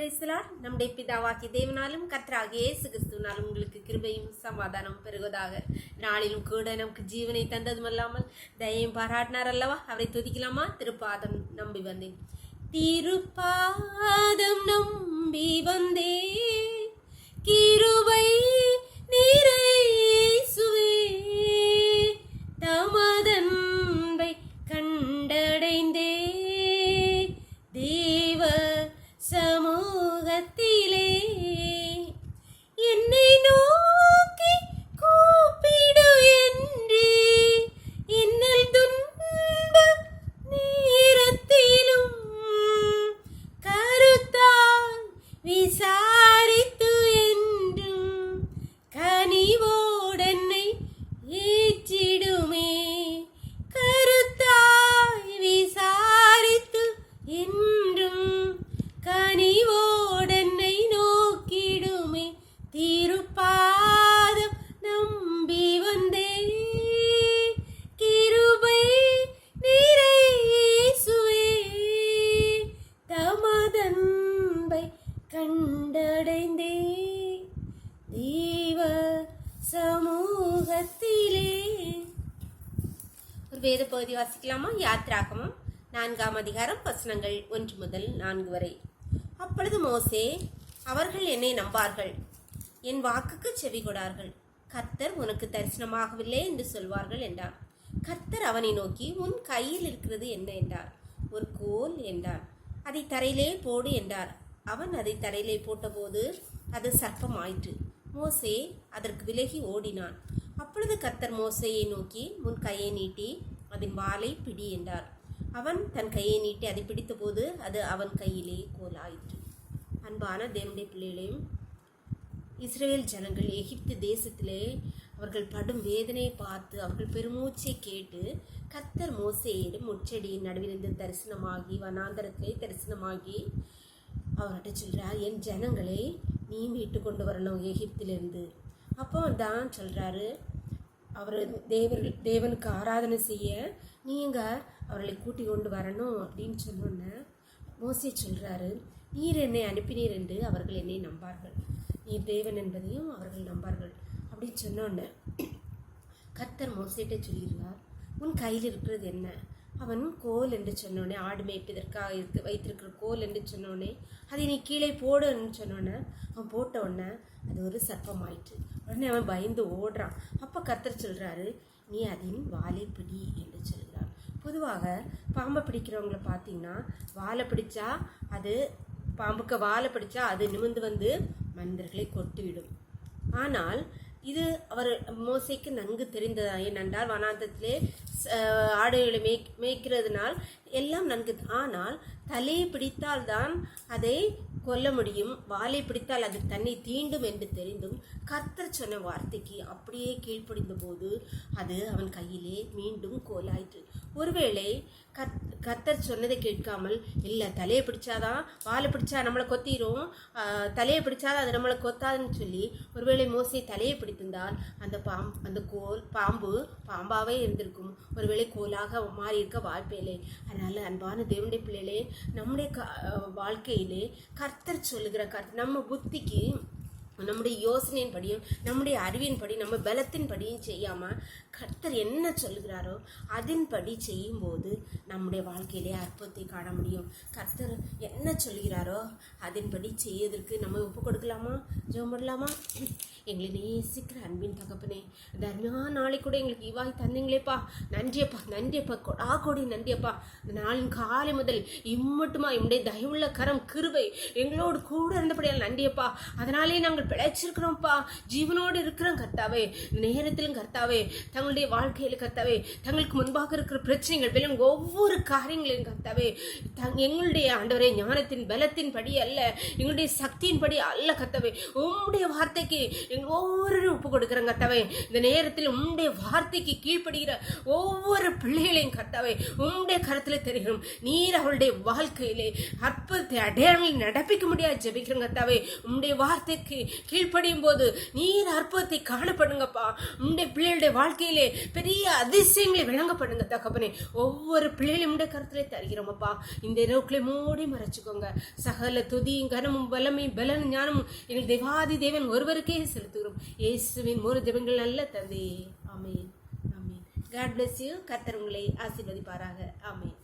நம்முடைய பிதாவாகிய தேவனாலும் கர்த்தராகிய இயேசு கிறிஸ்துவினாலும் உங்களுக்கு கிருபையும் சமாதானம் பெருகுவதாக. நாளிலும் கூட நமக்கு ஜீவனை தந்ததுமல்லாமல் தயையும் பாராட்டினார் அல்லவா? அவரை துதிக்கலாமா? திருப்பாதம் நம்பி வந்தேன், திருப்பாதம் நம்பி வந்தேன், கிருபை நீரை இயேசுவே, தமதன்பை கண்டடைந்தே தேவ சமூகத்திலே என்னை நோக்கி கூப்பிடு என்று இன்னல் துன்ப நேரத்திலும் கருத்தால் விசாரித்து என்றும் கனிவோடென்னை ஏற்றிடுமே, கருத்தாய் விசாரித்து என்றும் கனிவோடென்னை நோக்கிடுமே, திருப்பாதம் நம்பி வந்தே, கிருபை நீரை இயேசுவே, தமதன்பை கண்டடைந்தே தேவ சமூகத்திலே. ஒரு வேத பகுதி வாசிக்கலாமா? யாத்ராகமம் 4ஆம் அதிகாரம் வசனங்கள் 1 முதல் 4 வரை. அப்பொழுது மோசே, அவர்கள் என்னை நம்பார்கள், என் வாக்குக்கு செவி கொடார்கள், கர்த்தர் உனக்கு தரிசனமாகவில்லை என்று சொல்வார்கள் என்றார். கர்த்தர் அவனை நோக்கி, உன் கையில் இருக்கிறது என்ன என்றார். ஒரு கோல் என்றார். அதை தரையிலே போடு என்றார். அவன் அதை தரையிலே போட்டபோது அது சர்ப்பமாயிற்று. மோசே அதற்கு விலகி ஓடினான். அப்பொழுது கர்த்தர் மோசேயை நோக்கி, உன் கையை நீட்டி அதன் வாலை பிடி என்றார். அவன் தன் கையை நீட்டி அதை பிடித்த போது அது அவன் கையிலே கோலாயிற்று. அன்பான தேவனுடைய பிள்ளைகளையும், இஸ்ரேல் ஜனங்கள் எகிப்து தேசத்திலே அவர்கள் படும் வேதனையை பார்த்து அவர்கள் பெருமூச்சை கேட்டு கர்த்தர் மோசேயிடம் முச்செடியின் நடுவிலிருந்து தரிசனமாகி வனாந்தரத்திலே தரிசனமாகி அவர்கிட்ட சொல்றார், என் ஜனங்களை நீ மீட்டு கொண்டு வரணும் எகிப்திலிருந்து. அப்போ தான் சொல்றாரு, அவர் தேவனுக்கு ஆராதனை செய்ய நீங்கள் அவர்களை கூட்டி கொண்டு வரணும் அப்படின்னு சொன்னோன்னே மோசே சொல்கிறாரு, நீர் என்னை அனுப்பினீர் என்று அவர்கள் என்னை நம்பார்கள், நீர் தேவன் என்பதையும் அவர்கள் நம்பார்கள் அப்படின்னு சொன்னோன்னே கர்த்தர் மோசேட்ட சொல்லிடுவார், உன் கையில் இருக்கிறது என்ன? அவன் கோல் என்று சொன்னோடனே, ஆடு மேய்ப்பதற்காக வைத்திருக்கிற கோல் என்று சொன்னோடனே, அதை நீ கீழே போடுன்னு சொன்னோன்னே அவன் போட்ட உடனே அது ஒரு சர்ப்பமாயிற்று. உடனே அவன் பயந்து ஓடுறான். அப்போ கர்த்தர் சொல்கிறாரு, நீ அதன் வாலை பிடி என்று சொல்கிறார். பொதுவாக பாம்பை பிடிக்கிறவங்கள பார்த்தீங்கன்னா, வாலை பிடிச்சா அது பாம்புக்கு வாலை பிடிச்சா அது நிமிர்ந்து வந்து மனிதர்களை கொட்டுவிடும். ஆனால் இது அவர் மோசைக்கு நன்கு தெரிந்ததா. ஏனென்றால் வனாந்தத்திலே ஆடுகளை மேய்க்கிறதுனால் எல்லாம் நன்கு. ஆனால் தலையை பிடித்தால்தான் அதை கொல்ல முடியும், வாலை பிடித்தால் அது தன்னை தீண்டும் என்று தெரிந்தும் கர்த்தர் சொன்ன வார்த்தைக்கு அப்படியே கீழ்ப்படிந்த போது அது அவன் கையிலே மீண்டும் கோலாயிற்று. ஒருவேளை கர்த்தர் சொன்னதை கேட்காமல், இல்லை தலையை பிடிச்சாதான், வாலை பிடிச்சா நம்மளை கொத்திரும், தலையை பிடிச்சாதான் அது நம்மளை கொத்தாதுன்னு சொல்லி ஒருவேளை மோசே தலையை பிடித்திருந்தால் அந்த பாம்பு பாம்பாவே இருந்திருக்கும், ஒருவேளை கோலாக மாறி இருக்க வாய்ப்பே இல்லை. அதனால அன்பான தேவனுடைய பிள்ளைகளே, நம்முடைய வாழ்க்கையிலே கர்த்தர் சொல்லுகிற நம்ம புத்திக்கு, நம்முடைய யோசனையின் படியும் நம்முடைய அறிவின்படி நம்ம பலத்தின் படியும் செய்யாமல் கர்த்தர் என்ன சொல்லுகிறாரோ அதன்படி செய்யும்போது நம்முடைய வாழ்க்கையிலே அற்புதத்தை காண முடியும். கர்த்தர் என்ன சொல்கிறாரோ அதன்படி செய்வதற்கு நம்ம ஒப்பு கொடுக்கலாமா? ஜெபம் பண்ணலாமா? எங்களை நேசிக்கிற அன்பின் தகப்பனே, தர்மியான நாளை கூட எங்களுக்கு இவாய் தந்தீங்களேப்பா, நன்றியப்பா, நன்றியப்பா, கொடா கொடி நன்றியப்பா. இந்த நாளின் காலை முதல் இம்மட்டுமா என்னுடைய தயவுள்ள கரம் கிருபை எங்களோடு கூட இருந்தபடியால் நன்றியப்பா. அதனாலே நாங்கள் பிழைச்சிருக்கிறோம்ப்பா, ஜீவனோடு இருக்கிறோம் கர்த்தாவே. நேரத்திலும் கர்த்தாவே, தங்களுடைய வாழ்க்கையில் கர்த்தாவே, தங்களுக்கு முன்பாக இருக்கிற பிரச்சனைகள் வெறும் ஒவ்வொரு காரியங்களையும் கர்த்தாவே, எங்களுடைய ஆண்டவரே ஞானத்தின் பலத்தின் படி அல்ல, எங்களுடைய சக்தியின் படி அல்ல கர்த்தாவே, உம்முடைய வார்த்தைக்கு எங்கள் ஒவ்வொருவரும் ஒப்பு கொடுக்குறோம் கர்த்தாவே. இந்த நேரத்தில் உம்முடைய வார்த்தைக்கு கீழ்ப்படுகிற ஒவ்வொரு பிள்ளைகளையும் கர்த்தாவே உம்முடைய கருத்தில் தெரிகிறோம். நீர் அவளுடைய வாழ்க்கையிலே அற்புதத்தை அடையாளங்களை நடப்பிக்க முடியாது ஜெபிக்கிறோம் கர்த்தாவே. உம்முடைய வார்த்தைக்கு கீழ்ப்படியும் போது நீர் அற்புதத்தை காணப்படுங்கப்பா. உம்முடைய பிள்ளைகளுடைய வாழ்க்கையிலே பெரிய அதிசயங்களை விளங்கப்படுங்க தகப்பனே. ஒவ்வொரு பிள்ளை பிள்ளைகளை உடைய கருத்திலே தருகிறோம் அப்பா. இந்த இரவுக்களை மூடி மறைச்சுக்கோங்க. சகல துதியும் கனமும் வல்லமையும் பலன் ஞானமும் எங்கள் தேவாதி தேவன் ஒருவருக்கே செலுத்துகிறோம். இயேசுவின் மூல ஜெபங்கள் நல்ல தந்தையே. ஆமென். ஆமென். God bless you. கர்த்தர் உங்களை ஆசீர்வதிப்பாராக. ஆமென்.